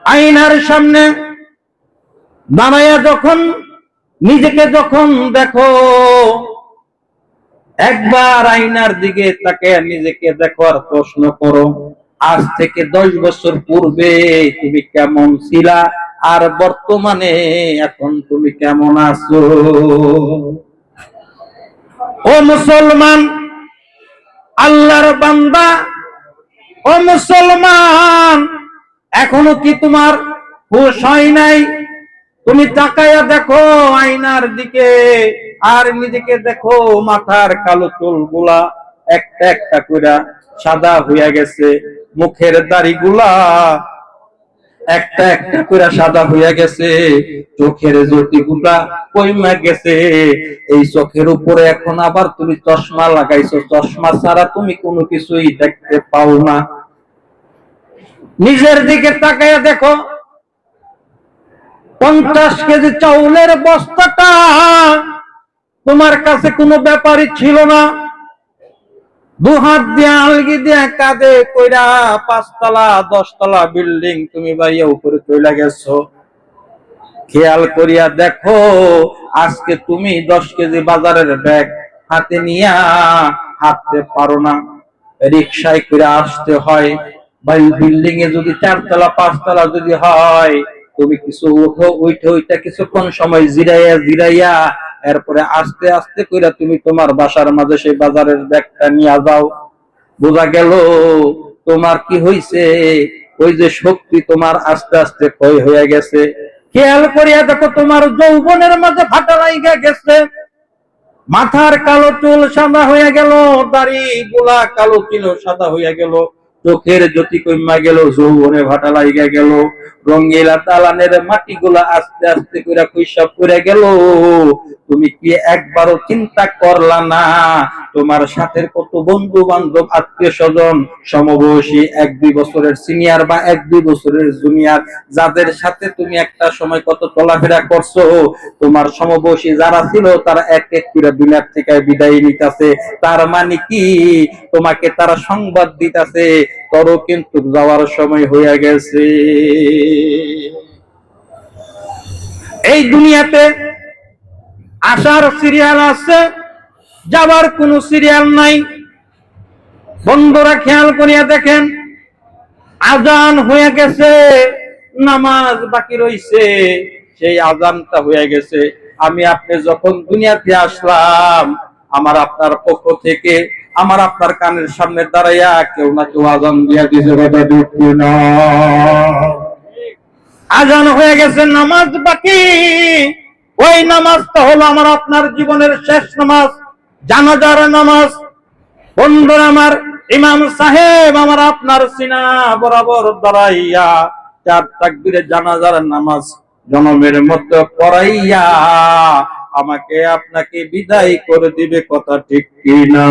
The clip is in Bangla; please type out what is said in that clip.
আয়নার সামনে দাঁড়াইয়া যখন নিজেকে যখন দেখো, একবার আয়নার দিকে তাকে নিজেকে দেখো আর প্রশ্ন করো, আজ থেকে 10 বছর পূর্বে তুমি কেমন ছিলা আর বর্তমানে এখন তুমি কেমন আছো? ও মুসলমান, আল্লাহর বান্দা, ও মুসলমান, এখনো কি তোমার হুঁশ হয় নাই? তুমি তাকায়া দেখো আয়নার দিকে আর নিজেকে দেখো, মাথার কালো চুলগুলা একটা একটা করে সাদা হইয়া গেছে, মুখের দাড়িগুলা একটা একটা করে সাদা হইয়া গেছে, চোখের জ্যোতিগুলা কইমা গেছে। এই চোখের উপরে এখন আবার তুমি চশমা লাগাইছো, চশমা ছাড়া তুমি কোনো কিছুই দেখতে পাও না। নিজের দিকে তাকায়া দেখো, 50 কেজি চাউলের বস্তাটা তোমার কাছে কোনো ব্যাপারই ছিল না। দুহাত দিয়ে আলগি দিয়ে কাঁধে কইরা 5 তলা 10 তলা বিল্ডিং তুমি বাইয়া উপরে চলে গেছো। খেয়াল করিয়া দেখো, আজকে তুমি 10 কেজি বাজারের ব্যাগ হাতে নিয়া হাঁটতে পারো না, রিক্সায় করে আসতে হয়। বিল্ডিং এ যদি 4 তলা 5 তলা যদি হয়, তুমি কিছু উঠে কিছুক্ষণ সময় জিরাইয়া এরপরে আস্তে আস্তে কইরা তুমি তোমার বাসার মাঝে সেই বাজারের ব্যাগটা নিয়ে যাও। বোঝা গেল তোমার কি হইছে, ওই যে শক্তি তোমার আস্তে আস্তে ক্ষয় হয়ে গেছে। খেয়াল করিয়া দেখো, তোমার যৌবনের মাঝে ফাটা লাইগা গেছে, মাথার কালো চুল সাদা হয়ে গেল, দাড়ি গুলা কালো ছিল সাদা হইয়া গেল, চোখের জ্যোতি কইমা গেল, যৌবনে ভাটা লাইগা গেল, রঙ্গিলা দালানের মাটিগুলা আস্তে আস্তে কইরা কইসব করে গেল। তুমি কি একবারও চিন্তা করলা না তোমার সাথে কত বন্ধু বান্ধব আত্মীয় স্বজন সমবয়সী 1-2 বছরের সিনিয়র বা 1-2 বছরের জুনিয়র, যাদের সাথে তুমি একটা সময় কত চলাফেরা করছো, তোমার সমবয়সী যারা ছিল তারা এক এক করে দুনিয়ার থেকে বিদায় নিতেছে। তার মানে কি, তোমাকে তারা সংবাদ দিতেছে তোরও কিন্তু যাওয়ার সময় হয়ে গেছে। এই দুনিয়াতে আসার সিরিয়াল আছে, যাবার কোনো সিরিয়াল নাই। বন্ধুরা খেয়াল করিয়া দেখেন, আজান হয়ে গেছে, নামাজ বাকি রইছে, সেই আজানটা হয়ে গেছে। আমি আপনি যখন দুনিয়াতে আসলাম, আমার আপনার পক্ষ থেকে আমার আপনার কানের সামনে দাঁড়াইয়া কেউ না কেউ আজান দিয়া দিছে, কথা ঠিক না? আজান হয়ে গেছে, নামাজ বাকি। ওই নামাজটা হলো আমার আপনার জীবনের শেষ নামাজ, জানাজার নামাজ। বন্ধুরা আমার, ইমাম সাহেব আমার আপনার সিনা বরাবর দাঁড়াইয়া 4 তাকবীরে জানাজার নামাজ জনমের মধ্যে পড়াইয়া আমাকে আপনাকে বিদায় করে দিবে, কথা ঠিক কিনা?